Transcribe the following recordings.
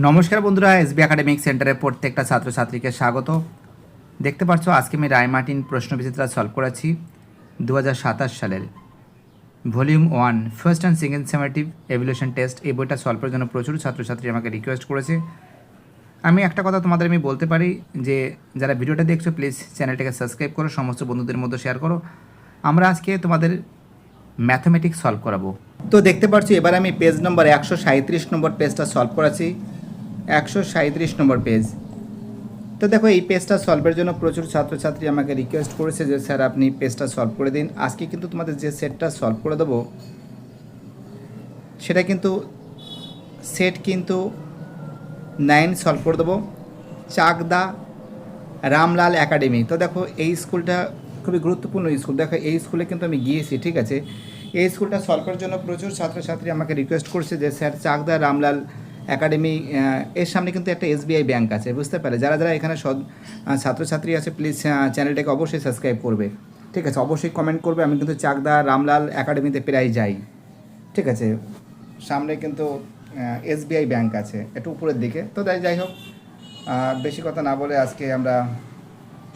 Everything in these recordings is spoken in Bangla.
নমস্কার বন্ধুরা, এসবি একাডেমিক সেন্টারের প্রত্যেকটা ছাত্রছাত্রীকে স্বাগত। দেখতে পাচ্ছ আজকে আমি রায়মার্টিন প্রশ্নবিচিত্রা সলভ করেছি 2027 সালের volume 1 first and second summative evolution test. এই বইটা সলভ করার জন্য প্রচুর ছাত্রছাত্রী আমাকে রিকোয়েস্ট করেছে। আমি একটা কথা তোমাদের আমি বলতে পারি যে যারা ভিডিওটা দেখছো প্লিজ চ্যানেলটাকে সাবস্ক্রাইব করো, সমস্ত বন্ধুদের মধ্যে শেয়ার করো। আমরা আজকে তোমাদের ম্যাথমেটিক্স সলভ করাবো। তো দেখতে পাচ্ছি এবার আমি পেজ নম্বর 137 নম্বর পেজটা সলভ করেছি। 137 নম্বর পেজ। তো দেখো এই পেজটা সলভের জন্য প্রচুর ছাত্রছাত্রী আমাকে রিকোয়েস্ট করেছে যে স্যার আপনি পেজটা সলভ করে দিন। আজকে কিন্তু তোমাদের যে সেটটা সলভ করে দেবো সেটা কিন্তু সেট কিন্তু 9 সলভ করে দেবো, চাকদা রামলাল একাডেমি। তো দেখো এই স্কুলটা খুবই গুরুত্বপূর্ণ স্কুল। দেখো এই স্কুলে কিন্তু আমি গিয়েছি, ঠিক আছে। এই স্কুলটা সলভ করার জন্য প্রচুর ছাত্রছাত্রী আমাকে রিকোয়েস্ট করছে যে স্যার চাকদা রামলাল একাডেমি এর সামনে কিন্তু একটা এসবিআই ব্যাংক আছে, বুঝতে পারে। যারা যারা এখানে ছাত্রছাত্রী আছে প্লিজ চ্যানেলটাকে অবশ্যই সাবস্ক্রাইব করবে, ঠিক আছে। অবশ্যই কমেন্ট করবে। আমি কিন্তু চাকদা রামলাল একাডেমিতে প্রায় যাই, ঠিক আছে। সামনে কিন্তু এসবিআই ব্যাংক আছে, একটু উপরের দিকে। তো যাই হোক, বেশি কথা না বলে আজকে আমরা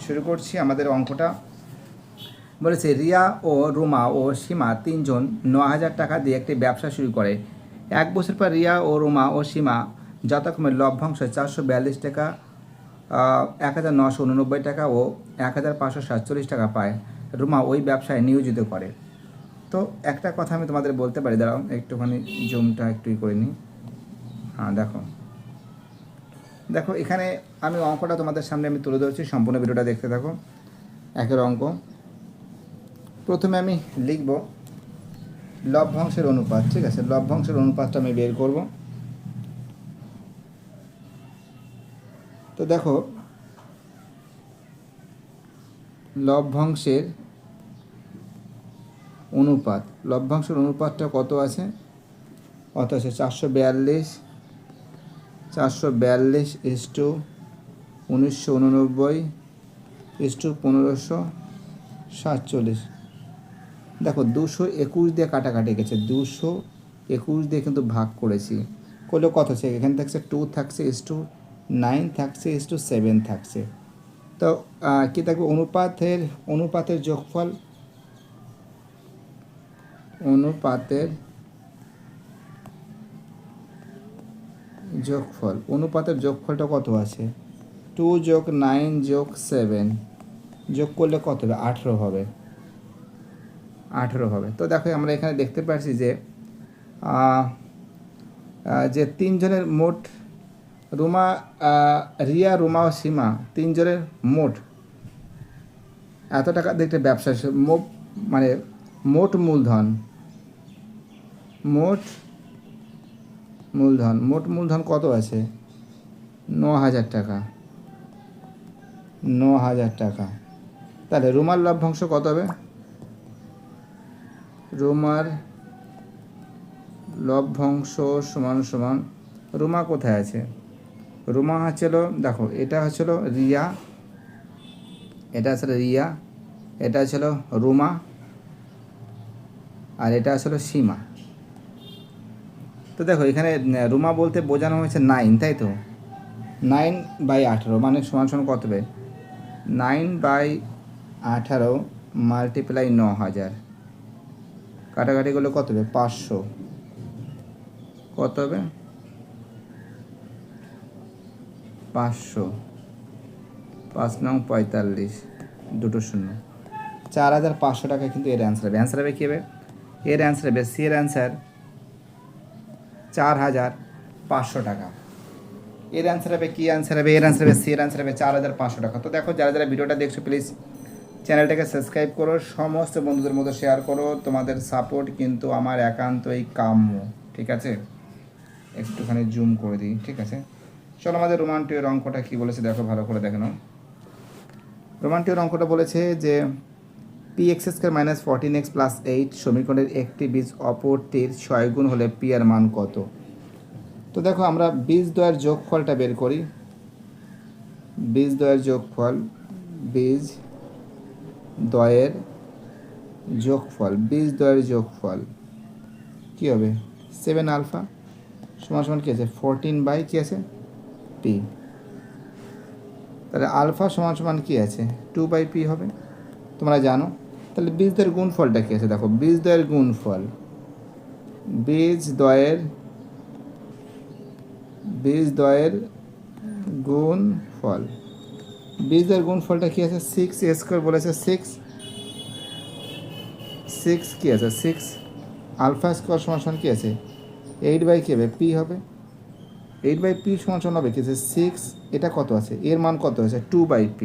শুরু করছি আমাদের অঙ্কটা। বলেছে রিয়া ও রুমা ও সীমা তিনজন 9,000 টাকা দিয়ে একটি ব্যবসা শুরু করে। 1 বছর পর রিয়া ও রুমা ও সীমা যথাক্রমে লভ্যাংশ 442 টাকা, 1,989 টাকা ও 1,547 টাকা পায়। রুমা ওই ব্যবসায় নিয়োজিত করে। তো একটা কথা আমি তোমাদের বলতে পারি, দাঁড়াও একটুখানি জুমটা একটু করে নিই। হ্যাঁ দেখো এখানে আমি অঙ্কটা তোমাদের সামনে আমি তুলে ধরছি, সম্পূর্ণ ভিডিওটা দেখতে থাকো। একের অঙ্ক প্রথমে আমি লিখব লভ্যাংশের অনুপাত, ঠিক আছে। লভ্যাংশের অনুপাতটা আমি বের করব। তো দেখো লভ্যাংশের অনুপাতটা কত আছে? কত আছে? 442 ইস্টু 1989 ইস্টু 1547। দেখো 221 দিয়ে কাটাকাটি গেছে, 221 দিয়ে কিন্তু ভাগ করেছি। করলে কত আছে? এখানে থাকছে 2 থাকছে, ইস্টু 9 থাকছে, ইস্টু 7 থাকছে। তো কী থাকবে? অনুপাতের যোগফল, অনুপাতের যোগফলটা কত আছে? 2 যোগ 9 যোগ 7 যোগ করলে কত হবে? 18 হবে। তো দেখো আমরা এখানে দেখতে পাচ্ছি যে যে তিনজনের মোট রিয়া রুমা ও সীমা তিনজনের মোট এত টাকা দেখতে ব্যবসা, মানে মোট মূলধন কত আছে? 9,000 টাকা। 9,000 টাকা। তাহলে রুমার লভ্যাংশ কত হবে? রুমার লভ্যাংশ সমান রুমা কোথায় আছে? রুমা হচ্ছিল, দেখো এটা হচ্ছিল রিয়া, এটা ছিল রুমা, আর এটা আসলে সীমা। তো দেখো এখানে রুমা বলতে বোঝানো হয়েছে 9, তাই তো। 9/18 মানে সমান কত হবে? 9/18 মাল্টিপ্লাই 9,000, কাটাকাটি করলে কত হবে? 500। কত হবে? 500, 5 নং 45, দুটো শূন্য, 4,500 টাকা কিন্তু এর অ্যান্সার হবে। কী হবে? এর অ্যান্সার হবে, সি এর অ্যান্সার 4,500 টাকা। এর অ্যান্সার হবে, কি অ্যান্সার হবে? এর অ্যান্সার হবে, সি এর অ্যান্সার হবে 4,500 টাকা। তো দেখো যারা যারা ভিডিওটা দেখছো প্লিজ চ্যানেলটাকে সাবস্ক্রাইব করো, সমস্ত বন্ধুদের মধ্যে শেয়ার করো। তোমাদের সাপোর্ট কিন্তু আমার একান্তই কাম্য, ঠিক আছে। একটুখানি জুম করে দিই, ঠিক আছে। চলো আমাদের রোমান্টিকের অঙ্কটা কী বলেছে দেখো, ভালো করে দেখে নাও। রোমান্টিকের অঙ্কটা বলেছে যে p(x² - 14x + 8) সমীকরণের একটি বীজ অপরটির 6 গুণ হলে p এর মান কত? তো দেখো আমরা বীজদ্বয়ের যোগফলটা বের করি। বীজদ্বয়ের যোগফল কী হবে? 7 আলফা সমান সমান কী আছে 14 কী আছে পি। তাহলে আলফা সমান সমান কী আছে 2/p হবে, তোমরা জানো। তাহলে বীজদ্বয়ের গুণফলটা কী আছে দেখো, বীজদ্বয়ের গুণফল, বীজদ্বয়ের গুণফল, বীজদ্বয়ের গুণফলটা কী আছে 6a² বলেছে, 6 কী আছে 6 আলফা স্কোয়ার সমান সমান কী আছে 8/, কী হবে পি হবে, 8/p সমান সমান হবে কী আছে 6, এটা কত আছে এর মান কত আছে 2/p,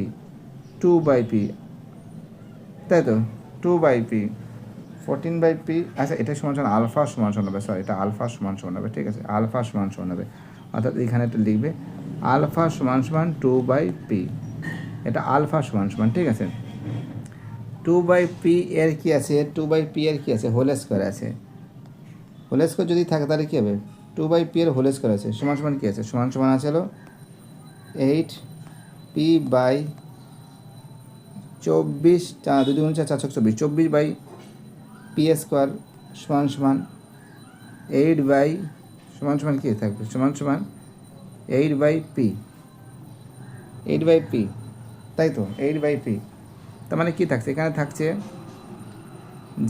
তাই তো 2/p, 14/p। আচ্ছা এটা সমান সমান আলফা সমান সমান হবে, সরি এটা আলফা সমান সমান হবে, ঠিক আছে আলফা সমান সমান হবে, অর্থাৎ এখানে এটা লিখবে আলফা সমান সমান 2/p, এটা আলফা সমান সমান, ঠিক আছে। 2/p এর কী আছে 2/p এর কী আছে হোল স্কোয়ার আছে, হোল স্কোয়ার যদি থাকে তাহলে কী হবে 2/p এর হোল স্কোয়ার আছে সমান সমান কী আছে সমান সমান আছে হলো 8p/24, 2 2 4 4 24, 24/p² সমান সমান 8 সমান সমান কী থাকবে সমান সমান 8/p, তাই তো 8/p। তার মানে কী থাকছে এখানে থাকছে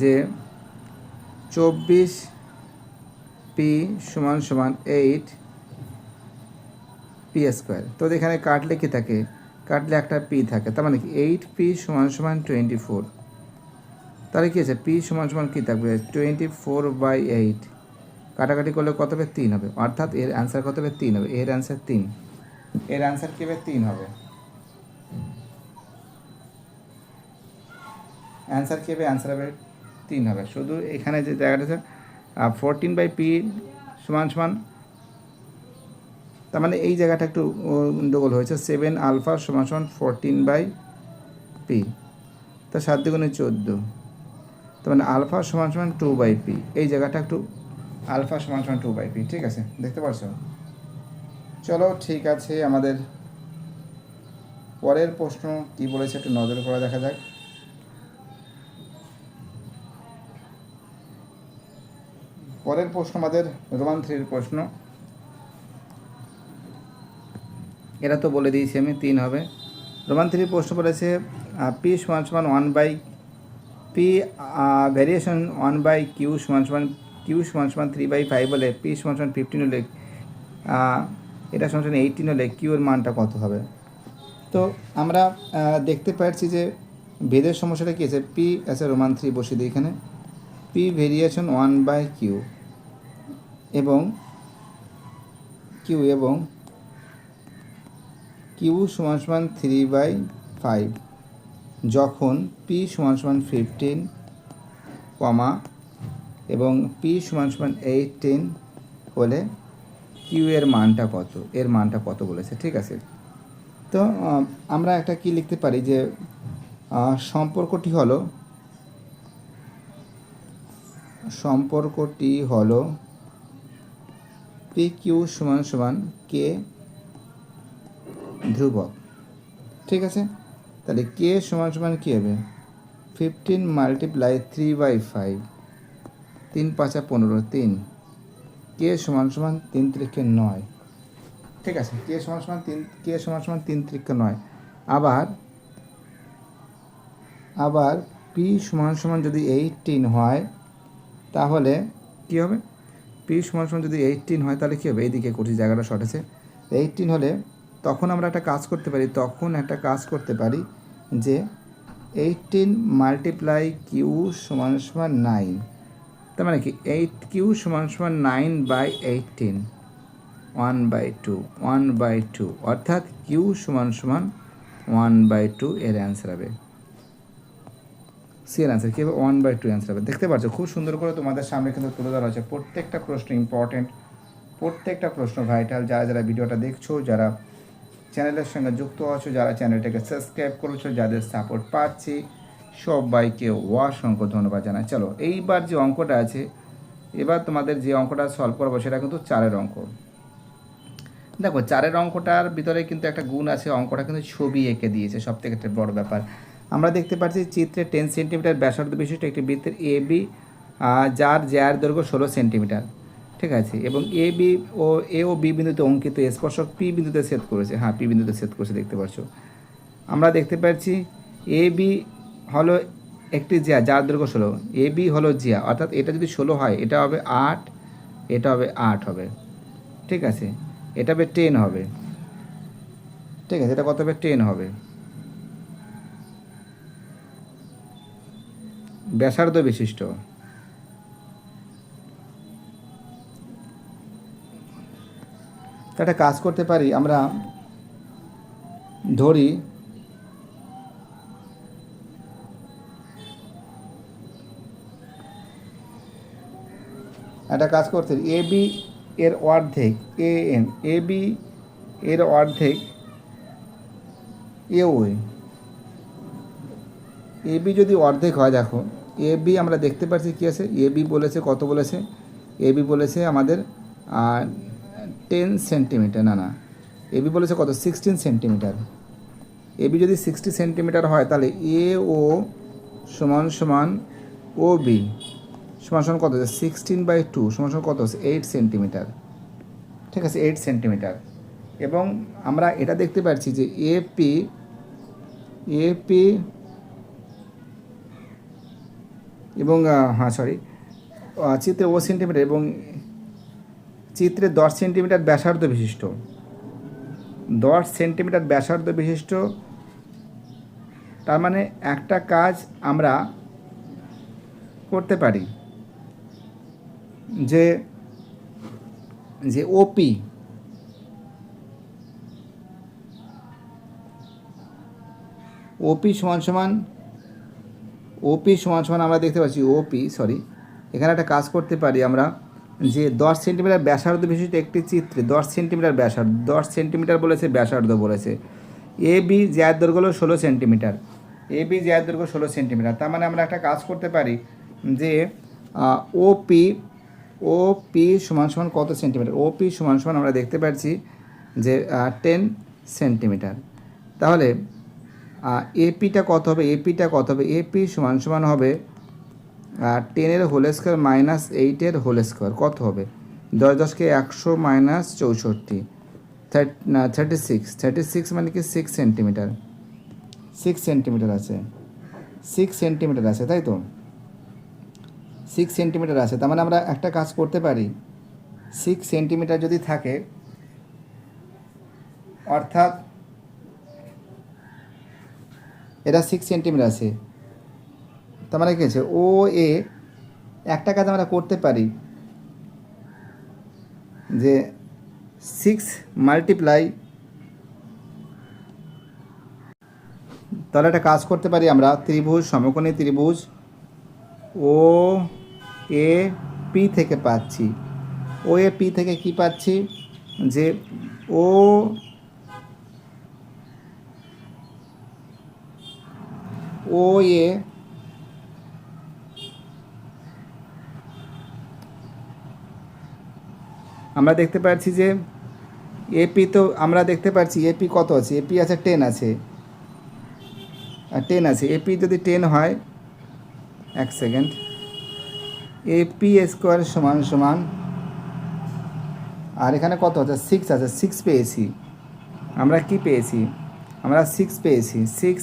যে 24p সমান সমান 8p²। তো এখানে কাটলে কী থাকে, কাটলে একটা p থাকে, তার মানে কি 8p সমান সমান 24, তাহলে কী আছে p সমান সমান কী থাকবে 24/8, কাটাকাটি করলে কত হবে 3 হবে, অর্থাৎ এর অ্যান্সার কত হবে 3 হবে, এর অ্যান্সার 3, এর অ্যান্সার কী হবে 3 হবে, অ্যান্সার কী হবে অ্যান্সার হবে 3 হবে। শুধু এখানে যে জায়গাটা আছে 14/p সমান সমান, তার মানে এই জায়গাটা একটু গন্ডগোল হয়েছে, 7 আলফা সমান সমান 14/p, তা 7 দুগুণে 14, তার মানে আলফা সমান সমান 2/p, এই জায়গাটা একটু আলফা সমান সমান 2/p, ঠিক আছে দেখতে পারছো। চলো ঠিক আছে, আমাদের পরের প্রশ্ন কি বলেছে একটু নজর করে দেখা যাক। পরের প্রশ্ন আমাদের রোমান 3-এর প্রশ্ন, এটা তো বলে দিয়েছি আমি 3 হবে। রোমান 3 প্রশ্ন বলেছে পি সমান সমান 1/p ভ্যারিয়েশন 1/q সমান সমান কিউ সমান সমান 3/5 হলে পি সমান সমান 15 হলে এটা সমান সমান 18 হলে কিউর মানটা কত হবে। তো আমরা দেখতে পাচ্ছি যে ভেদের সমস্যাটা কী আছে, পি আছে রোমান 3 বসিয়ে দিই এখানে, পি ভেরিয়েশন 1/q এবং কিউ সমান সমান 3/5 যখন পি সমান সমান 15 কমা এবং পি সমান সমান 18 হলে কিউ এর মানটা কত, এর মানটা কত বলেছে, ঠিক আছে। তো আমরা একটা কি লিখতে পারি যে সম্পর্কটি হলো পি কিউ সমান সমান কে ধ্রুবক, ঠিক আছে। তাহলে কে সমান সমান কী হবে 15 × 3/5, 3 × 5 = 15, 3, কে সমান সমান 3 × 9, ঠিক আছে, কে সমান সমান 3 × 9। আবার পি সমান সমান যদি 18 হয় তাহলে কী হবে, পি সমান সমান যদি 18 হয় তাহলে কী হবে, এইদিকে করছি জায়গাটা শর্ট আছে, 18 হলে তখন আমরা একটা কাজ করতে পারি, যে 18 × কিউ সমান সমান 9, তার মানে কি 8q সমান সমান 9/18, 1/2, অর্থাৎ কিউ সমান সমান 1/2 এর অ্যান্সার হবে, সি এর অ্যান্সার কী হবে 1/2 অ্যান্সার হবে। দেখতে পাচ্ছ খুব সুন্দর করে তোমাদের সামনে কিন্তু তুলে ধরা হয়েছে, প্রত্যেকটা প্রশ্ন ইম্পর্টেন্ট, প্রত্যেকটা প্রশ্ন ভাইটাল। যারা ভিডিওটা দেখছো, যারা চ্যানেলের সঙ্গে যুক্ত আছো, যারা চ্যানেলটাকে সাবস্ক্রাইব করেছো, যাদের সাপোর্ট পাচ্ছি, সবাইকে অসংখ্য ধন্যবাদ জানাই। চলো এইবার যে অঙ্কটা আছে, এবার তোমাদের যে অঙ্কটা সলভ করবো সেটা কিন্তু 4-এর অঙ্ক। দেখো 4-এর অঙ্কটার ভিতরে কিন্তু একটা গুণ আছে, অঙ্কটা কিন্তু ছবি এঁকে দিয়েছে, সব থেকে একটা বড় ব্যাপার। আমরা দেখতে পাচ্ছি চিত্রে 10 সেন্টিমিটার ব্যাসার্ধ বিশিষ্ট একটি বৃত্তের এ বি, যার জ্যার দৈর্ঘ্য 16 সেন্টিমিটার। ঠিক আছে, এবং A B O A O B বিন্দুতে অঙ্কিত স্পর্শক পি বিন্দুতে ছেদ করেছে। হ্যাঁ, পি বিন্দুতে ছেদ করেছে, দেখতে পাচ্ছ। আমরা দেখতে পাচ্ছি এ বি হলো একটি জিয়া যার দৈর্ঘ্য 16। এ বি হলো জিয়া, অর্থাৎ এটা যদি 16 হয় এটা হবে 8, এটা হবে 8 হবে। ঠিক আছে, এটা হবে 10 হবে। ঠিক আছে, এটা কত হবে? 10 হবে। ব্যাসার্ধ বিশিষ্ট। তো একটা কাজ করতে পারি আমরা, ধরি একটা কাজ করতে এ বি এর অর্ধেক এ এন, এ বি এর অর্ধেক এ ও, এ বি যদি অর্ধেক হয়, দেখো এ বি আমরা দেখতে পাচ্ছি কী আছে, এ বি বলেছে কত বলেছে, এ বি বলেছে আমাদের 10 সেন্টিমিটার, না এ বি বলেছে কত, 16 সেন্টিমিটার। এ বি যদি 60 সেন্টিমিটার হয় তাহলে এ ও সমান সমান ও বি সমান সমান কত হচ্ছে, 16/2 সমান সমান কত হচ্ছে, 8 সেন্টিমিটার। ঠিক আছে, 8 সেন্টিমিটার। এবং আমরা এটা দেখতে পাচ্ছি যে এপি এপি এবং হ্যাঁ সরি, চিত্রে ও সেন্টিমিটার এবং চিত্রে 10 সেন্টিমিটার ব্যাসার্ধ বিশিষ্ট, 10 সেন্টিমিটার ব্যাসার্ধ বিশিষ্ট। তার মানে একটা কাজ আমরা করতে পারি যে যে ওপি ওপি সমান সমান ওপি সমান সমান আমরা দেখতে পাচ্ছি ওপি সরি, এখানে একটা কাজ করতে পারি আমরা যে 10 সেন্টিমিটার ব্যাসার্ধ বিশিষ্ট একটি চিত্রে 10 সেন্টিমিটার ব্যাসার্ধ, 10 সেন্টিমিটার বলেছে ব্যাসার্ধ বলেছে। এ বি জ্যায়ের দৈর্ঘ্য হলো 16 সেন্টিমিটার, এ বি জ্যায়ের দৈর্ঘ্য 16 সেন্টিমিটার। তার মানে আমরা একটা কাজ করতে পারি যে ওপি ওপি সমান সমান কত সেন্টিমিটার, ওপি সমান সমান আমরা দেখতে পাচ্ছি যে 10 সেন্টিমিটার। তাহলে এপিটা কত হবে, এপিটা কত হবে, এপি সমান সমান হবে 10 whole square minus 8 whole square, কত হবে, 10 10কে 100 মাইনাস 64, 36 মানে কি 6 সেন্টিমিটার, 6 সেন্টিমিটার আছে, 6 সেন্টিমিটার আছে, তাই তো 6 সেন্টিমিটার আছে। তার মানে আমরা একটা কাজ করতে পারি, 6 সেন্টিমিটার যদি থাকে, অর্থাৎ এটা 6 সেন্টিমিটার আছে, তার মানে কি আছে ও এ, একটা কাজ আমরা করতে পারি যে 6 মাল্টিপ্লাই, তাহলে একটা কাজ করতে পারি আমরা, ত্রিভুজ সমকোণী ত্রিভুজ ও এ পি থেকে পাচ্ছি, ও এ পি থেকে কি পাচ্ছি যে ও ও এ আমরা দেখতে পাচ্ছি যে এপি, তো আমরা দেখতে পাচ্ছি এপি কত আছে, এপি আছে 10 আছে, 10 আছে, এপি যদি 10 হয়, এক সেকেন্ড, এপি স্কোয়ার সমান সমান, আর এখানে কত আছে 6 আছে, 6 পেয়েছি আমরা, কি পেয়েছি আমরা 6 পেয়েছি, 6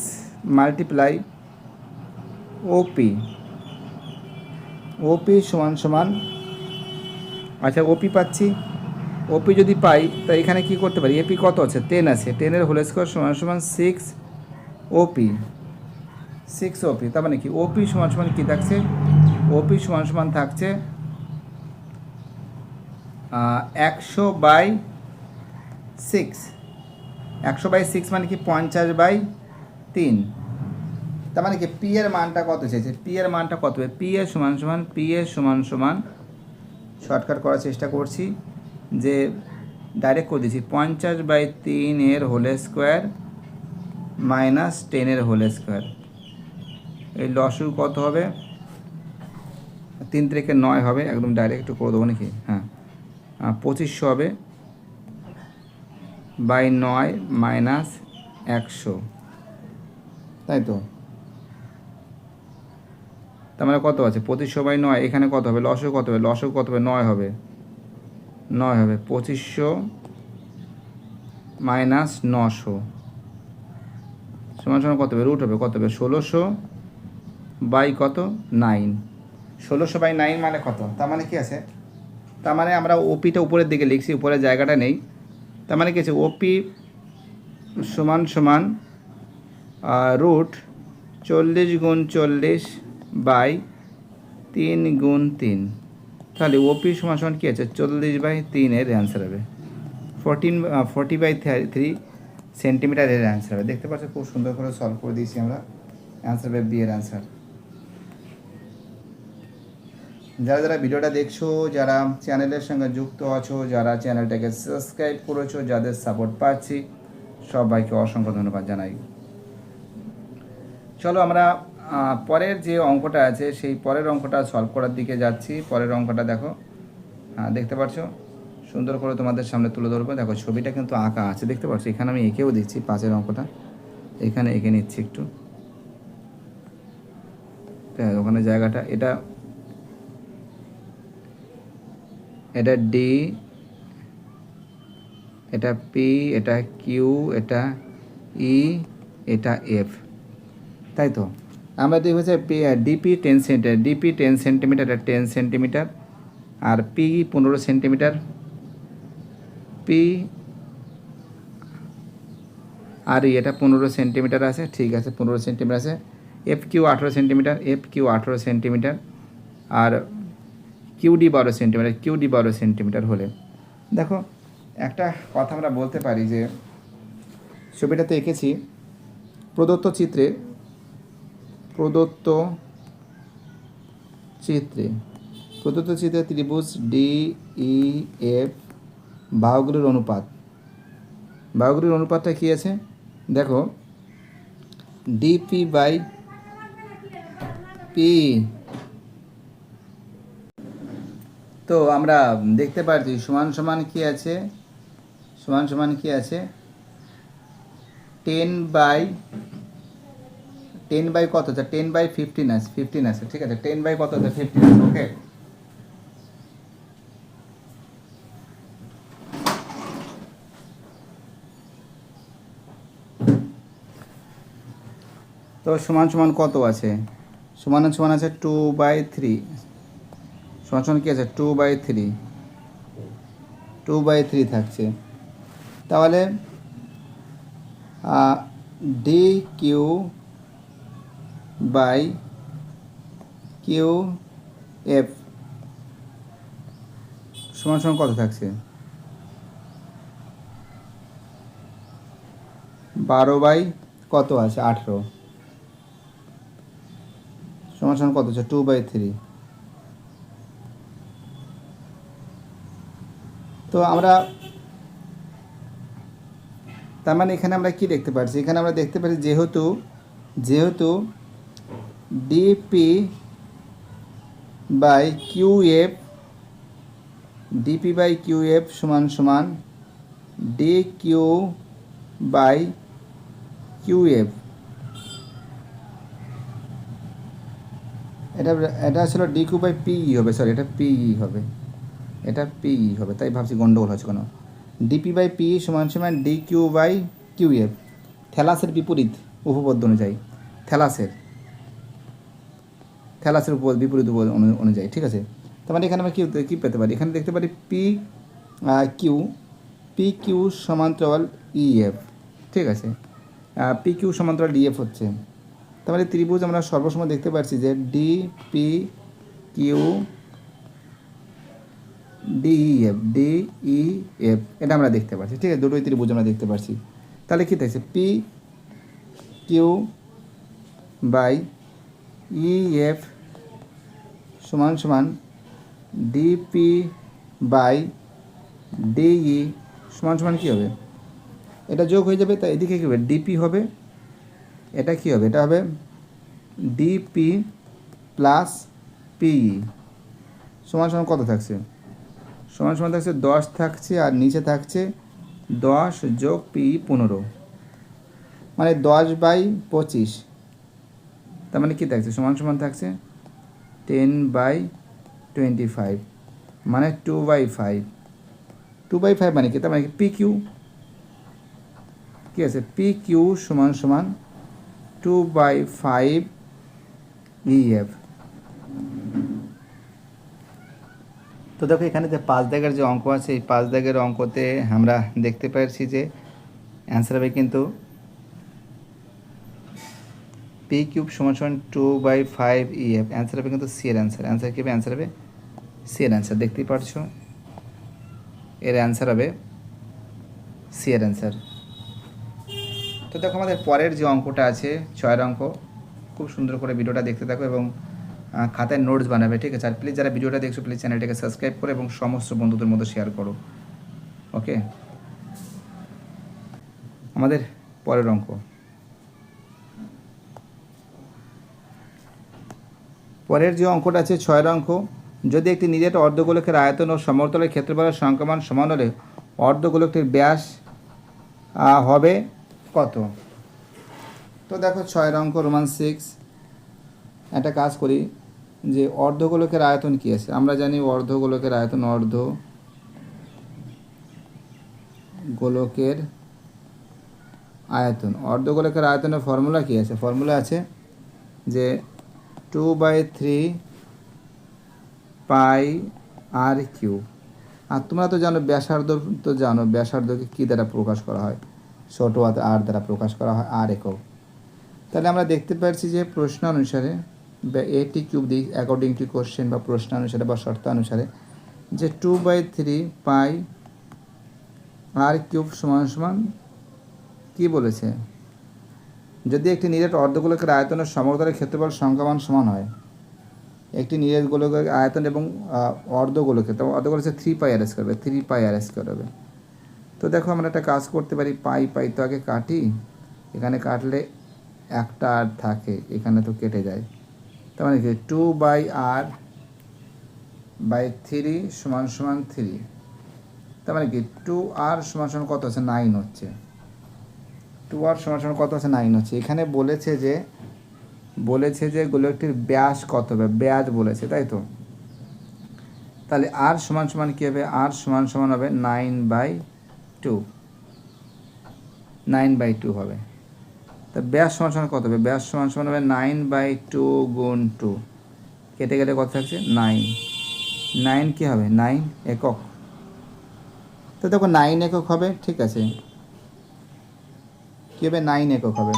মাল্টিপ্লাই ওপি, ওপি সমান সমান, আচ্ছা ওপি পাচ্ছি, ওপি যদি পাই তা এখানে কি করতে পারি, এপি কত আছে 10 আছে, 10 হোল স্কোয়ার সমান সমান 6 ওপি, 6 ওপি। তার মানে কি ওপি সমান সমান কী থাকছে, ওপি সমান সমান থাকছে 100/6, 100/6 মানে কি 50/3। তার মানে কি পি এর মানটা কত চাইছে, পি এর মানটা কত হবে, পি এর সমান সমান, পি এর সমান সমান শর্টকাট করার চেষ্টা করছি যে ডাইরেক্ট করে দিচ্ছি, 50/3 whole square minus 10 whole square. এই লসু কত হবে, 3 থেকে 9 হবে, একদম ডাইরেক্ট একটু করে দেবো নাকি, হ্যাঁ 2500 হবে বাই 9 মাইনাস 100, তাই তো। তার মানে কত আছে 2500/9, এখানে কত হবে লসও কত হবে, লসও কত হবে 9 হবে, 9 হবে 2500 মাইনাস 900 সমান সমান কত হবে রুট হবে কত হবে 1600 বাই কত 9 1600 বাই 9 মানে কত তার মানে কি আছে তার মানে আমরা ওপিটা উপরের দিকে লিখছি উপরের জায়গাটা নেই তার মানে কি আছে ওপি সমান সমান রুট 40 গুণ 40 বাই 3 গুণ 3 তাহলে ওপি সমান সমান কী আছে 40 বাই 3 এর অ্যান্সার হবে 40 বাই 3 সেন্টিমিটার এর অ্যান্সার হবে দেখতে পাচ্ছ খুব সুন্দর করে সলভ করে দিয়েছি আমরা অ্যান্সার হবে বি এর অ্যান্সার যারা যারা ভিডিওটা দেখছো যারা চ্যানেলের সঙ্গে যুক্ত আছো যারা চ্যানেলটাকে সাবস্ক্রাইব করেছো যাদের সাপোর্ট পাচ্ছি সবাইকে অসংখ্য ধন্যবাদ জানাই চলো আমরা পরের যে অঙ্কটা আছে সেই পরের অঙ্কটা সলভ করার দিকে যাচ্ছি পরের অঙ্কটা দেখো দেখতে পাচ্ছ সুন্দর করে তোমাদের সামনে তুলে ধরবো দেখো ছবিটা কিন্তু আঁকা আছে দেখতে পাচ্ছ এখানে আমি এঁকেও দিচ্ছি পাশের অঙ্কটা এখানে এঁকে নিচ্ছি একটু ওখানে জায়গাটা এটা ডি এটা পি এটা কিউ এটা ই এটা এফ তাই তো আমরা দেখব যে ডিপি 10 সেন্টিমিটার ডিপি 10 সেন্টিমিটার এটা 10 সেন্টিমিটার আর পি 15 সেন্টিমিটার পি আর এটা 15 সেন্টিমিটার আছে ঠিক আছে 15 সেন্টিমিটার আছে F Q 18 centimetre F Q 18 centimetre আর কিউডি 12 সেন্টিমিটার কিউডি 12 সেন্টিমিটার হলে দেখো একটা কথা আমরা বলতে পারি যে ছবিটাতে এঁকেছি প্রদত্ত চিত্রে ত্রিভুজ ডি ই এফ বাহুগুলির অনুপাতটা কী আছে দেখো ডিপি বাই পি তো আমরা দেখতে পাচ্ছি সমান সমান কি আছে 10 বাই কত আছে 10 বাই 15 আছে ঠিক আছে 10 বাই কত আছে 15 আছে ওকে তো সমান সমান কত আছে সমান আছে 2 বাই 3 সমান কি আছে 2 বাই 3 থাকছে তাহলে D Q by Q F সমান কত থাকছে 12 বাই কত আছে 18 সমান কত আছে 2 বাই 3 তো আমরা তার মানে এখানে আমরা কি দেখতে পাচ্ছি এখানে আমরা দেখতে পাচ্ছি যেহেতু ডিপি বাই কিউ এফ সমান D Q by Q F এটা আসলে ডি কিউ বাই পিই হবে সরি এটা পিই হবে তাই ভাবছি গন্ডগোল হচ্ছে কেন ডিপি বাই পি সমান D Q by Q F থ্যালাসের বিপরীত উপপাদ্য অনুযায়ী থ্যালাসের বিপরীত অনুযায়ী ঠিক আছে তার মানে এখানে আমরা কী পেতে পারি এখানে দেখতে পারি পি কিউ সমান্তরাল ই এফ ঠিক আছে পি কিউ সমান্তরাল ডিএফ হচ্ছে তার মানে ত্রিভুজ আমরা সর্বসময় দেখতে পাচ্ছি যে ডি পি কিউ ডিইএফ এটা আমরা দেখতে পাচ্ছি ঠিক আছে দুটোই ত্রিভুজ আমরা দেখতে পাচ্ছি তাহলে কী থাকছে পি কিউ বাই ইএফ সমান ডিপি বাই ডিই সমান কী হবে এটা যোগ হয়ে যাবে তাই এদিকে কী হবে ডিপি হবে এটা কী হবে এটা হবে ডিপি প্লাস পিই সমান কত থাকছে সমান থাকছে 10 থাকছে আর নিচে থাকছে 10 যোগ পি 15 মানে 10 বাই 25 তার মানে কী থাকছে সমান থাকছে 10 বাই 25 মানে 2 বাই 5 2/5 মানে কি, তার মানে কি পি কিউ কী আছে, পি কিউ সমান সমান 2/5 EF। তো দেখো এখানে যে 5 দাগের যে অঙ্ক আছে, এই 5 দাগের অঙ্কতে আমরা দেখতে পাচ্ছি যে অ্যান্সার হবে কিন্তু পি কিউব সমান সমান 2/5 EF। অ্যান্সার হবে কিন্তু সি এর অ্যান্সার। অ্যান্সার কী হবে, অ্যান্সার হবে সি এর অ্যান্সার। দেখতেই পারছো এর অ্যান্সার হবে সি এর অ্যান্সার। তো দেখো আমাদের পরের যে অঙ্কটা আছে 6 অঙ্ক, খুব সুন্দর করে ভিডিওটা দেখতে থাকো এবং খাতায় নোটস বানাবে, ঠিক আছে। আর প্লিজ যারা ভিডিওটা দেখছো প্লিজ চ্যানেলটাকে সাবস্ক্রাইব করো এবং সমস্ত বন্ধুদের মধ্যে শেয়ার করো। ওকে, আমাদের পরের অঙ্ক, পরের যে অঙ্কটা আছে 6 অঙ্ক, যদি একটি নির্দিষ্ট অর্ধগোলকের আয়তন ও সমতলের ক্ষেত্রফলের সংখ্যামান সমান হলে অর্ধগোলকটির ব্যাস হবে কত। তো দেখো 6 অঙ্ক রোমান 6, একটা কাজ করি যে অর্ধগোলকের আয়তন কী আছে, আমরা জানি অর্ধগোলকের আয়তন, অর্ধগোলকের আয়তন, অর্ধগোলকের আয়তনের ফর্মুলা কী আছে, ফর্মুলা আছে যে 2/3 পাই আর কিউব। আর তোমরা তো জানো ব্যাসার্ধ, তো জানো ব্যাসার্ধকে কী দ্বারা প্রকাশ করা হয়, ছোটো হাতে আর দ্বারা প্রকাশ করা হয়, আর একক। তাহলে আমরা দেখতে পাচ্ছি যে প্রশ্ন অনুসারে এটি কিউব দিই অ্যাকর্ডিং টু কোশ্চেন বা প্রশ্ন অনুসারে বা শর্ত অনুসারে যে 2/3 পাই আর কিউব সমান সমান কী বলেছে, যদি একটি নিরেট অর্ধগোলকের আয়তনের সমতলের ক্ষেত্রফল সংখ্যামান সমান হয়, একটি নিরেট গোলকের আয়তন এবং অর্ধগোলকের, তো অর্ধগোলক হচ্ছে 3πr² হবে, 3πr² হবে। তো দেখো আমরা একটা কাজ করতে পারি, পাই তো আগে কাটি, এখানে কাটলে একটা আর থাকে, এখানে তো কেটে যায়, তার মানে কি 2/r/3 সমান সমান 3, তার মানে কি 2r সমান সমান কত আছে, 9 হচ্ছে, 2r সমান সমান কত আছে, 9 হচ্ছে। এখানে বলেছে যে গোলকটির ব্যাস কত হবে, ব্যাস বলেছে, তাই তো। তাহলে r সমান সমান কী হবে, r সমান সমান হবে 9/2, 9/2 হবে। তা ব্যাস সমান সমান কত হবে, ব্যাস সমান সমান হবে 9/2 গুণ 2, কেটে গেলে কত থাকছে 9, 9 কী হবে, 9 একক। তো দেখো 9 একক হবে, ঠিক আছে, কী হবে, 9 একক হবে।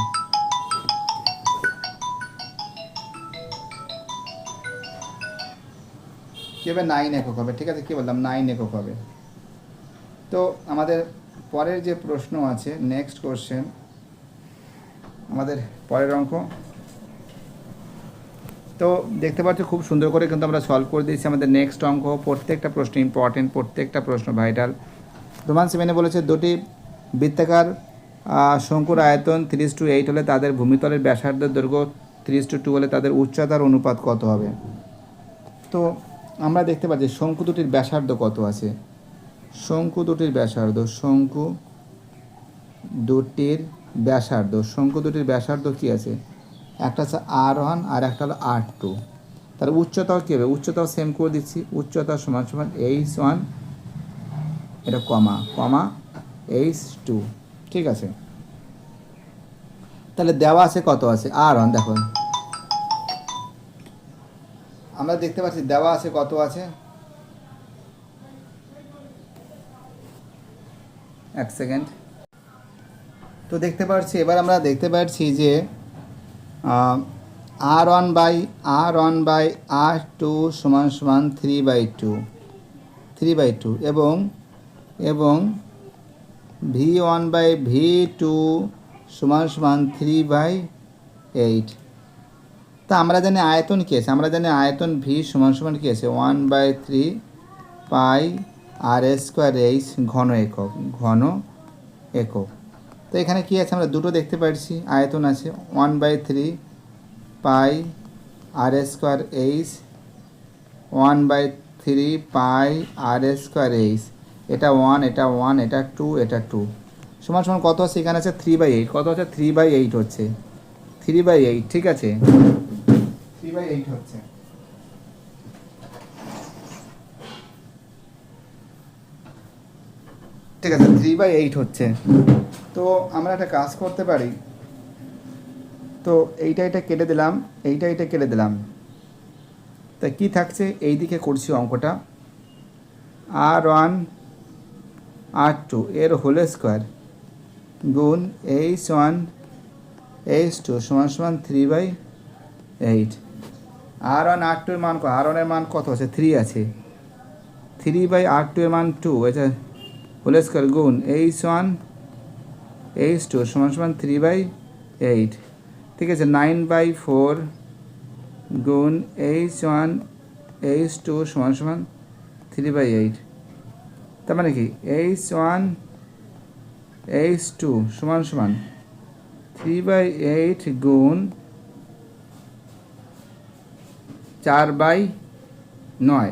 কী হবে, 9 একক হবে, ঠিক আছে, কী বললাম, 9 একক হবে। তো আমাদের পরের যে প্রশ্ন আছে, নেক্সট কোশ্চেন, আমাদের পরের অঙ্ক। তো দেখতে পাচ্ছ খুব সুন্দর করে কিন্তু আমরা সলভ করে দিয়েছি আমাদের নেক্সট অঙ্ক। প্রত্যেকটা প্রশ্ন ইম্পর্টেন্ট, প্রত্যেকটা প্রশ্ন ভাইটাল। রোমান 7 বলেছে দুটি বৃত্তাকার শঙ্কুর আয়তন 3:8 হলে তাদের ভূমিতলের ব্যাসার্ধের দৈর্ঘ্য 3:2 হলে তাদের উচ্চতার অনুপাত কত হবে। তো আমরা দেখতে পাচ্ছি শঙ্কু দুটির ব্যাসার্ধ কত আছে, শঙ্কু দুটির ব্যাসার্ধ কী আছে, একটা আছে R1 আর একটা হলো R2। তার উচ্চতাও কী হবে, উচ্চতাও সেম করে দিচ্ছি, উচ্চতা সমান সমান H1, এটা কমা H2, ঠিক আছে। তাহলে দেওয়া আছে কত আছে, R1, দেখো আমরা দেখতে পাচ্ছি দেওয়া আছে কত আছে, এক সেকেন্ড। তো দেখতে পাচ্ছি, এবার আমরা দেখতে পাচ্ছি যে R1/R2 সমান সমান 3/2 এবং V1/V2 সমান সমান 3/8। তা আমরা জানি আয়তন কী আছে, আমরা জানি আয়তন V সমান সমান কী আছে, 1/3 পাই r²h ঘন একক। তো এখানে কী আছে, আমরা দুটো দেখতে পাচ্ছি, আয়তন আছে 1/3 পাই r²h, 1/3 পাই r²h, এটা 1, এটা 1, এটা 2, এটা 2 সমান সমান কত আছে, এখানে আছে 3/8, কত হচ্ছে 3/8 হচ্ছে, 3/8, ঠিক আছে, 3/8 হচ্ছে। ঠিক আছে, 3/8 হচ্ছে। তো আমরা একটা কাজ করতে পারি, তো এইটা কেটে দিলাম, এইটা কেটে দিলাম, তা কি থাকছে, এই দিকে করছি অঙ্কটা, R1 R2 এর হোল স্কোয়ার গুণ H1 H2 সমান সমান 3/8। R1 R2 এর মান R1 এর মান কত আছে, 3 আছে, 3/R2 এর মান 2, এটা হোল স্কোয়ার গুণ H1 H2 সমান সমান 3/8। ঠিক আছে, 9/4 গুণ H1 H2 সমান সমান 3/8। তার মানে কি H1 H2 সমান সমান 3/8 গুণ 4/9,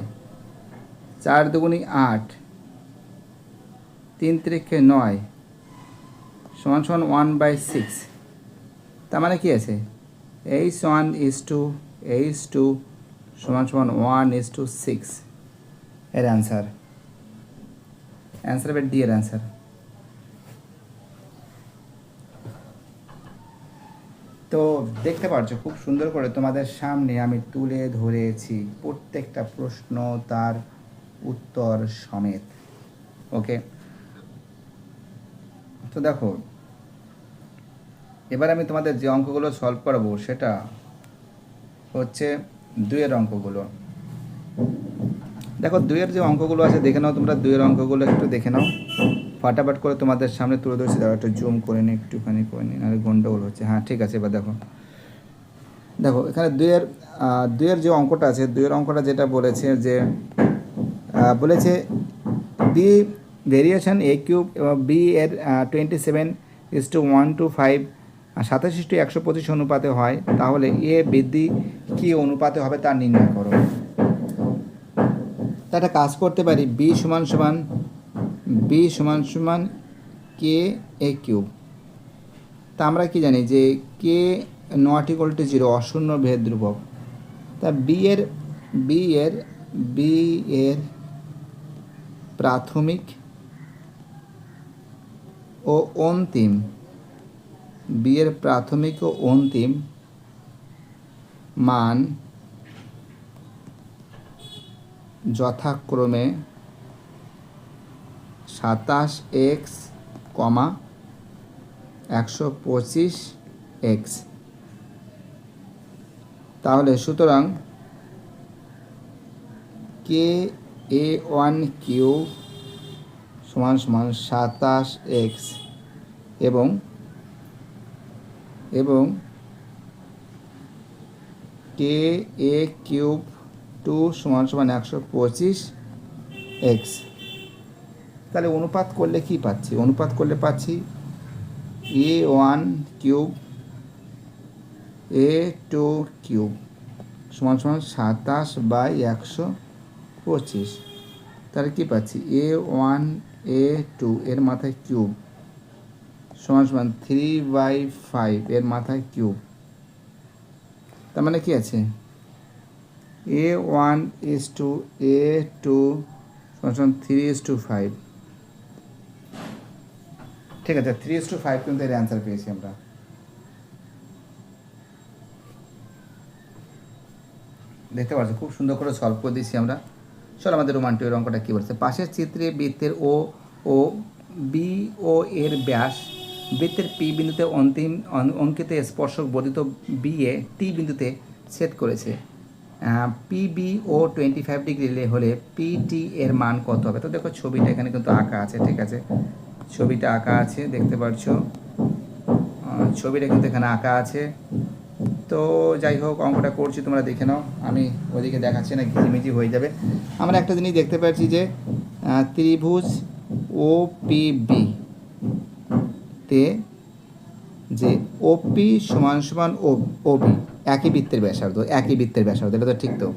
4 দুগুণী 8, 3 3 9 সমান সমান 1/6। তার মানে কি আছে, H1 H2 সমান সমান 1:6 এর অ্যান্সার হবে ডি এর অ্যান্সার। তো দেখতে পাচ্ছ খুব সুন্দর করে তোমাদের সামনে আমি তুলে ধরেছি প্রত্যেকটা প্রশ্ন তার উত্তর সমেত। ওকে, তো দেখো এবার আমি তোমাদের যে অঙ্কগুলো সলভ করাবো সেটা হচ্ছে 2-এর অঙ্কগুলো। দেখো 2-এর যে অঙ্কগুলো আছে দেখে নাও তোমরা, 2-এর অঙ্কগুলো একটু দেখে নাও, ফাটাফাট করে তোমাদের সামনে তুলে ধরছি। দাও একটু জুম করে নিই, একটুখানি করে নিই, নাহলে গন্ডগোল হচ্ছে। হ্যাঁ ঠিক আছে, এবার দেখো এখানে 2-এর যে অঙ্কটা আছে, 2-এর অঙ্কটা যেটা বলেছে যে বলেছে বি ভেরিয়েশন A³ এবং বি এর 27:1:5 27:125 অনুপাতে হয়, তাহলে এ বৃদ্ধি কি অনুপাতে হবে তা নির্ণয় করো। তা একটা কাজ করতে পারি, বি সমান সমান KA³। তা আমরা কি জানি যে K ≠ 0 অশূন্য ভেদ ধ্রুবক। তা বি এর প্রাথমিক ও অন্তিম, বি এর প্রাথমিক ও অন্তিম মান যথাক্রমে 27x, 125x। তাহলে সুতরাং KA1³ সমান সমান 27x এবং KA³ সমান সমান 125x। তাহলে অনুপাত করলে কি পাচ্ছি, অনুপাত করলে পাচ্ছি A1³ A2³ সমান সমান 27/125। তাহলে কী পাচ্ছি, A1 A2 এর মাথায় কিউব সমান সমান 3/5 এর মাথায় কিউব। তার মানে কি আছে, A1:A2 সমান সমান 3:5। ঠিক আছে, 3:5 কিন্তু এর অ্যান্সার পেয়েছি আমরা। দেখতে পাচ্ছি খুব সুন্দর করে সলভ করে দিয়েছি আমরা। চলো আমাদের রোমান 2 এর অঙ্কটা কী বলছে, পাশের চিত্রে বৃত্তের ও বি ও এর ব্যাস বৃত্তের পি বিন্দুতে অঙ্কিত স্পর্শক বর্ধিত বি এ টি বিন্দুতে ছেদ করেছে। পিবি ও 25 ডিগ্রি হলে পিটি এর মান কত হবে। তো দেখো ছবিটা এখানে কিন্তু আঁকা আছে, ঠিক আছে, ছবিটা আঁকা আছে দেখতে পাচ্ছ, ছবিটা কিন্তু এখানে আঁকা আছে। তো যাই হোক অঙ্কটা করছি, তোমরা দেখে নাও, আমি ওদিকে দেখাচ্ছি না, ঘিমিজি হয়ে যাবে। আমরা একটা জিনিস দেখতে পাচ্ছি যে ত্রিভুজ OPB তে যে OP সমান সমান OB একই বৃত্তের ব্যাসার্ধ, এটা তো ঠিক তো।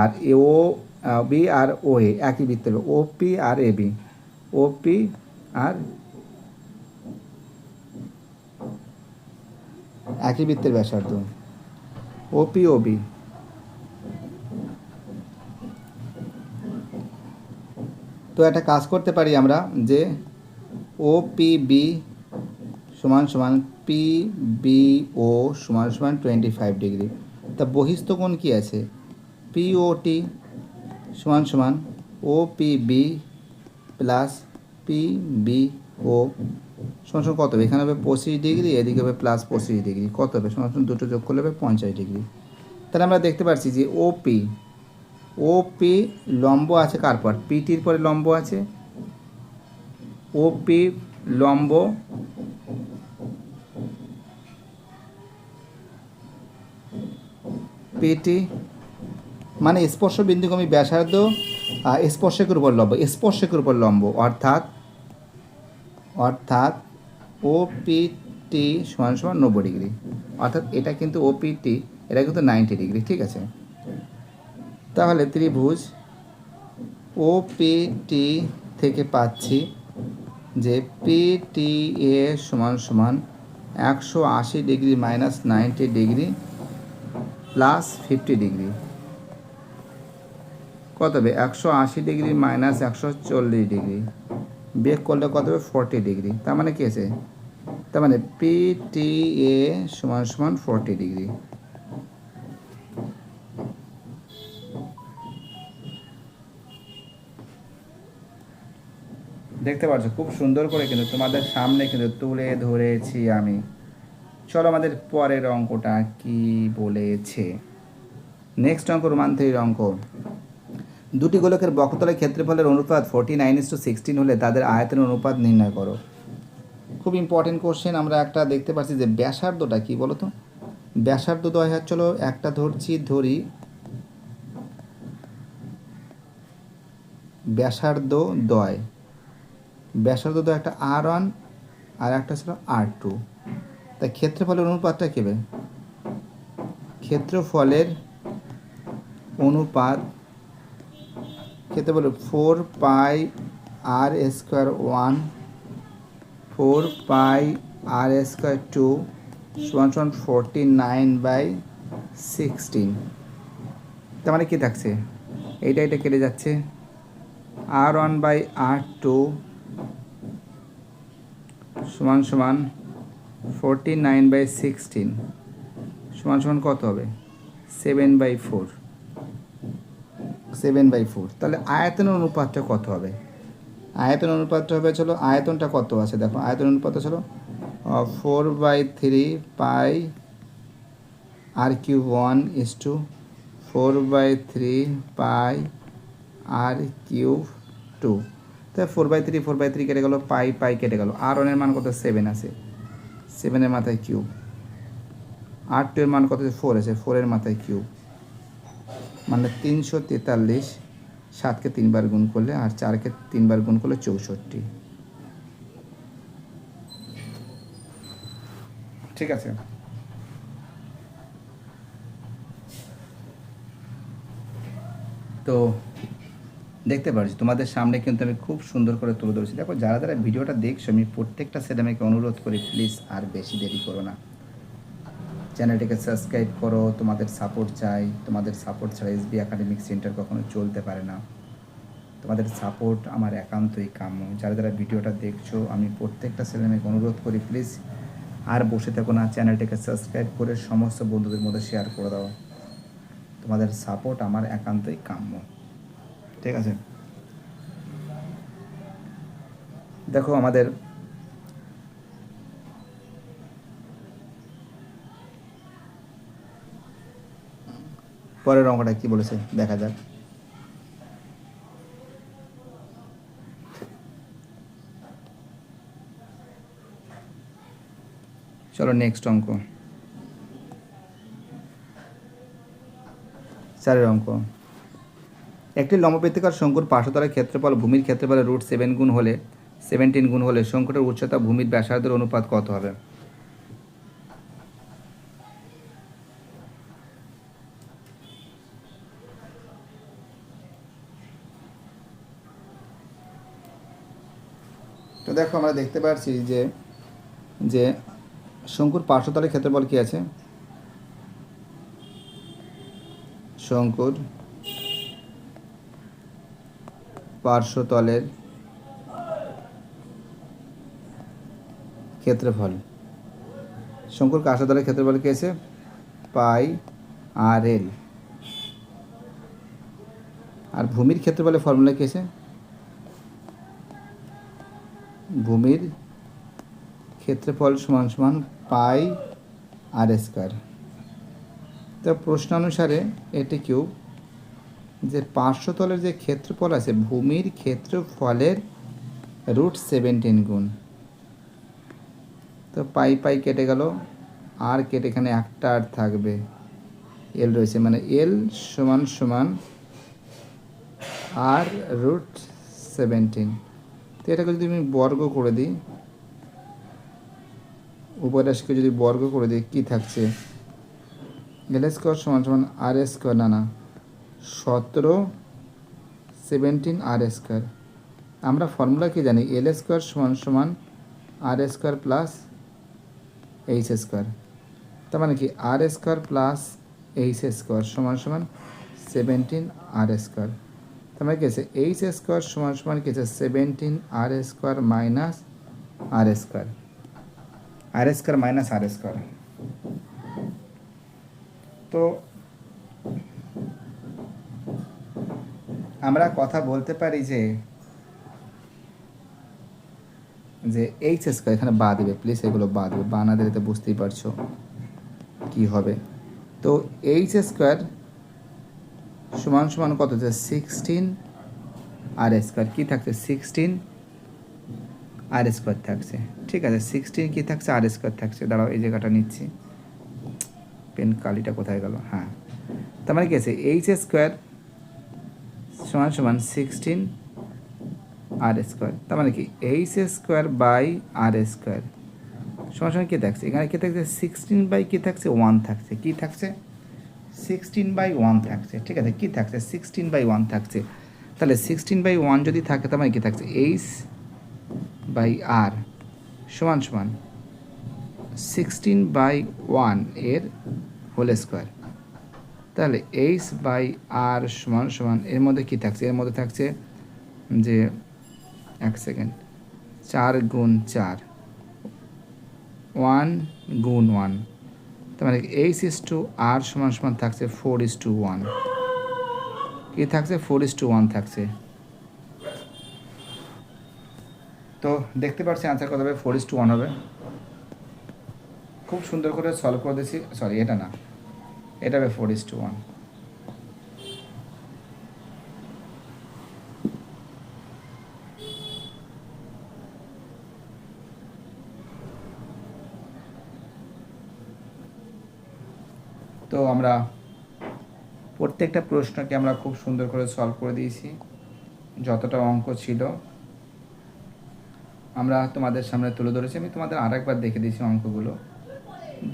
আর OB আর OA একই বৃত্তের, OP আর AB, OP আর একই বৃত্তের ব্যাসার্ধ, OP/OB। তো তো একটা কাজ করতে পারি আমরা যে ও পি বি সমান সমান পি বি ও সমান সমান 25 ডিগ্রি। তা বহিস্থ কোণ কী আছে, পিওটি সমান সমান O P B plus P B O সমান সমান কত হবে, এখানে হবে 25 ডিগ্রি, এদিকে হবে প্লাস 25 ডিগ্রি, কত হবে সমান সমান দুটো যোগ করলে হবে 50 ডিগ্রি। তাহলে আমরা দেখতে পাচ্ছি যে ওপি লম্ব আছে কার পর, পিটির পরে লম্ব আছে, ওপি লম্ব পিটি মানে স্পর্শ বিন্দুগামী ব্যাসার্ধ স্পর্শকের উপর লম্ব অর্থাৎ ওপিটি সমান সমান 90 ডিগ্রি, অর্থাৎ এটা কিন্তু ওপিটি, এটা কিন্তু 90 ডিগ্রি। ঠিক আছে, তাহলে ত্রিভুজ ওপিটি থেকে পাচ্ছি যে পিটি এ সমান সমান 180 degree minus 90 degree plus 50 degree, কত হবে 180 ডিগ্রি মাইনাস 140 ডিগ্রি, বিয়োগ করলে কত হবে 40 ডিগ্রি। তার মানে কি আছে, তার মানে পিটি এ সমান সমান 40 ডিগ্রি। দেখতে পাচ্ছ খুব সুন্দর করে কিন্তু তোমাদের সামনে কিন্তু তুলে ধরেছি আমি। চলো আমাদের পরের অঙ্কটা কি বলেছে। নেক্সট অঙ্ক রোমান 3 অঙ্ক। দুটি গোলকের বক্রতলের ক্ষেত্রফলের অনুপাত 49:16 হলে তাদের আয়তনের অনুপাত নির্ণয় করো। খুব ইম্পর্টেন্ট কোশ্চেন। আমরা একটা দেখতে পাচ্ছি যে ব্যাসার্ধটা কি বলো তো, ব্যাসার্ধ দ্বয় হাত, চলো একটা ধরি ব্যাসার্ধ দ্বয় একটা R1 আর একটা ছিল R2। তাই ক্ষেত্রফলের অনুপাতটা কী হবে, ক্ষেত্রফলের অনুপাত 4 পাই আর স্কোয়ার 1 4 পাই আর স্কোয়ার 2 সমান 49/16। তার মানে কী থাকছে, এটা কেটে যাচ্ছে, R1/R2 সমান 49/16 সমান কত হবে 7/4। তাহলে আয়তনের অনুপাতটা কত হবে, আয়তন অনুপাতটা হবে, চলো আয়তনটা কত আছে দেখো, আয়তন অনুপাতটা চলো 4/3 পাই r³ 1:4/3 পাই r³ 2। তাই 4/3 কেটে গেল, পাই কেটে গেল, R1 এর মান কত 7 আছে, 7 মাথায় কিউব, R2 এর মান কত 4 আছে, 4 মাথায় কিউব, মানে 343। 7কে 3 বার গুণ করলে আর 4কে 3 বার গুণ করলে 64। ঠিক আছে, তো দেখতে পাচ্ছি তোমাদের সামনে কিন্তু আমি খুব সুন্দর করে তুলে ধরেছি। দেখো যারা ভিডিওটা দেখছো, আমি প্রত্যেকটা ছেলেমেয়েকে অনুরোধ করি প্লিজ আর বেশি দেরি করো না, চ্যানেলটিকে সাবস্ক্রাইব করো। তোমাদের সাপোর্ট চাই, তোমাদের সাপোর্ট ছাড়া এসবি একাডেমিক সেন্টার কখনো চলতে পারে না। তোমাদের সাপোর্ট আমার একান্তই কাম্য। যারা ভিডিওটা দেখছো, আমি প্রত্যেকটা ছেলেমেয়েকে অনুরোধ করি প্লিজ আর বসে থাকো না, চ্যানেলটিকে সাবস্ক্রাইব করে সমস্ত বন্ধুদের মধ্যে শেয়ার করে দাও। তোমাদের সাপোর্ট আমার একান্তই কাম্য। ঠিক আছে, দেখো আমাদের পরের অঙ্কটা কি বলেছে দেখা যাক। চলো নেক্সট অঙ্ক, 4 অঙ্ক। একটি লম্ববৃত্তাকার শঙ্কুর পার্শ্বতলের ক্ষেত্রফল ভূমির ক্ষেত্রফলের √7 গুণ হলে 17 গুণ হলে শঙ্কুটার উচ্চতা ভূমির ব্যাসার্ধের অনুপাত কত হবে। তো দেখো আমরা দেখতে পাচ্ছি যে শঙ্কুর পার্শ্বতলের ক্ষেত্রফল কি আছে, শঙ্কুর পার্শ্বতলের ক্ষেত্রফল। শঙ্কুর পার্শ্বতলের ক্ষেত্রফল কি আছে? পাই আর এল। আর ভূমির ক্ষেত্রফলের ফর্মুলা কি আছে? ভূমির ক্ষেত্রফল সমান সমান পাই আর স্কয়ার। তো প্রশ্নানুসারে এটি কিউ যে পার্শ্বতলের যে ক্ষেত্রফল আছে ভূমির ক্ষেত্রফলের √17 গুণ। তো পাই পাই কেটে গেল, আর কেটে এখানে একটা আর থাকবে, এল রয়েছে, মানে এল সমান সমান আর √17। তো এটাকে যদি আমি বর্গ করে দিই, উভয় রাশিকে যদি বর্গ করে দিই কী থাকছে? এল স্কোয়ার সমান সমান আর স্কোয়ার, না 17 আর স্কোয়ার। আমরা ফর্মুলা কি জানি? এল স্কোয়ার সমান সমান আর স্কোয়ার প্লাস এইচ স্কোয়ার। তার মানে কি আর স্কোয়ার প্লাস এইচ স্কোয়ার সমান সমান 17 আর স্কোয়ার। তার মানে কি আছে? এইচ স্কোয়ার সমান সমান কি আছে? 17 আর স্কোয়ার মাইনাস আর স্কোয়ার, আর স্কোয়ার মাইনাস আর স্কোয়ার। তো আমরা কথা বলতে পারি যে এইচ স্কোয়ার এখানে বাদ দেবে, প্লিজ এগুলো বাদ দেবে, বা না দিলে তো বুঝতেই পারছো কী হবে। তো এইচ স্কোয়ার সমান সমান কত হচ্ছে? 16 আর স্কোয়ার। কী থাকছে? 16 আর স্কোয়ার থাকছে। ঠিক আছে, 16 কী থাকছে? আর স্কোয়ার থাকছে। দাঁড়াও এই জায়গাটা নিচ্ছি, পেন কালিটা কোথায় গেল? হ্যাঁ, তার মানে কি আছে? এইচ স্কোয়ার সমান সমান 16 আর স্কোয়ার। তার মানে কি H square by R square সমান সমান কী থাকছে? এখানে কী থাকছে? 16 বাই কী থাকছে? 1 থাকছে। কী থাকছে? 16/1 থাকছে। ঠিক আছে, কী থাকছে? 16/1 থাকছে। তাহলে 16/1 যদি থাকে তার মানে কী থাকছে? এইচ বাই আর সমান সমান 16/1 এর হোল স্কোয়ার। তাহলে এইচ বাই আর সমান সমান এর মধ্যে কী থাকছে? এর মধ্যে থাকছে যে 1 সেকেন্ড, 4 গুণ 4, 1 গুণ 1। তার মানে এইচ ইস টু আর সমান সমান থাকছে 4:1। কি থাকছে? 4:1 থাকছে। তো দেখতে পাচ্ছি আনসার কত হবে? 4:1 হবে। খুব সুন্দর করে সলভ করে দিয়েছি। সরি, এটা না, এটা হবে 4:1। তো আমরা প্রত্যেকটা প্রশ্নকে আমরা খুব সুন্দর করে সলভ করে দিয়েছি। যতটা অঙ্ক ছিল আমরা তোমাদের সামনে তুলে ধরেছি। আমি তোমাদের আরেকবার দেখে দিয়েছি অঙ্কগুলো।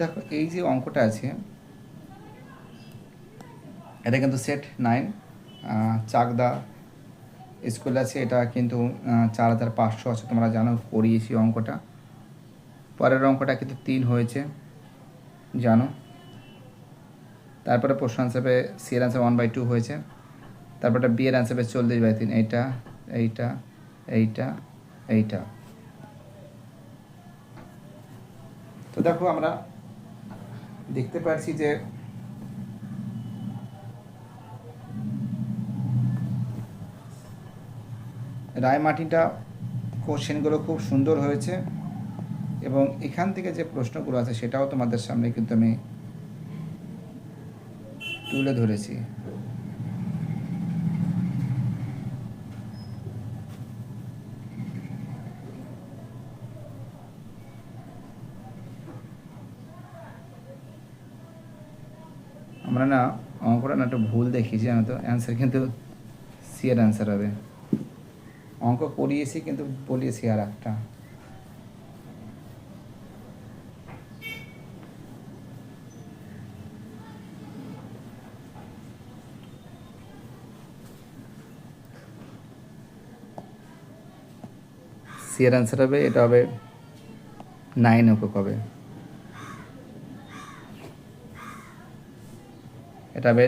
দেখো, এই যে অঙ্কটা আছে এটা কিন্তু সেট 9 চাকদা স্কুল আছে। এটা কিন্তু 4500 আছে, তোমরা জানো, করিয়েছি অঙ্কটা। পরের অঙ্কটা কিন্তু 3 হয়েছে, জানো। তারপরে প্রশ্ন আনসারে সি এর আনসার 1/2 হয়েছে। তারপরে বি এর আনসার 40/3। এইটা এইটা এইটা এইটা। তো দেখো আমরা দেখতে পাচ্ছি যে রায়মাটিটা কোশ্চেনগুলো খুব সুন্দর হয়েছে, এবং এখান থেকে যে প্রশ্নগুলো আছে সেটাও তোমাদের সামনে কিন্তু আমি তুলে ধরেছি। আমরা না অঙ্কটা না একটু ভুল দেখিয়েছি, জানো তো। অ্যান্সার কিন্তু সি এর অ্যান্সার হবে। অঙ্ক করিয়েছি কিন্তু বলিয়েছি আর একটা। সি এর অ্যান্সার হবে, এটা হবে 9 একক হবে। এটা হবে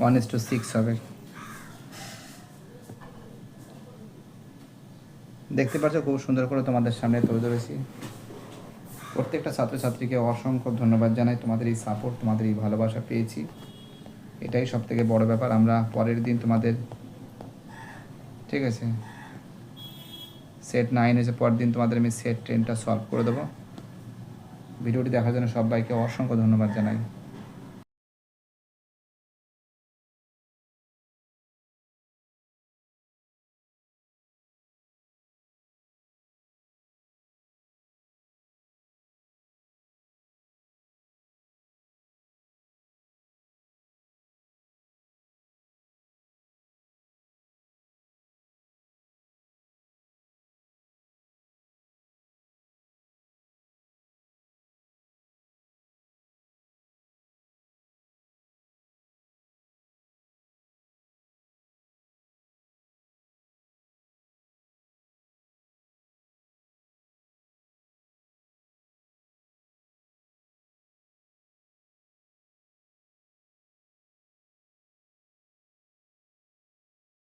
1:6 হবে। দেখতে পাচ্ছ খুব সুন্দর করে তোমাদের সামনে তুলে ধরেছি। প্রত্যেকটা ছাত্রছাত্রীকে অসংখ্য ধন্যবাদ জানাই, তোমাদের এই সাপোর্ট, তোমাদের এই ভালোবাসা পেয়েছি, এটাই সব থেকে বড় ব্যাপার। আমরা পরের দিন তোমাদের, ঠিক আছে, সেট 9 এসে পরের দিন তোমাদের আমি সেট 10টা সলভ করে দেবো। ভিডিওটি দেখার জন্য সবাইকে অসংখ্য ধন্যবাদ জানাই।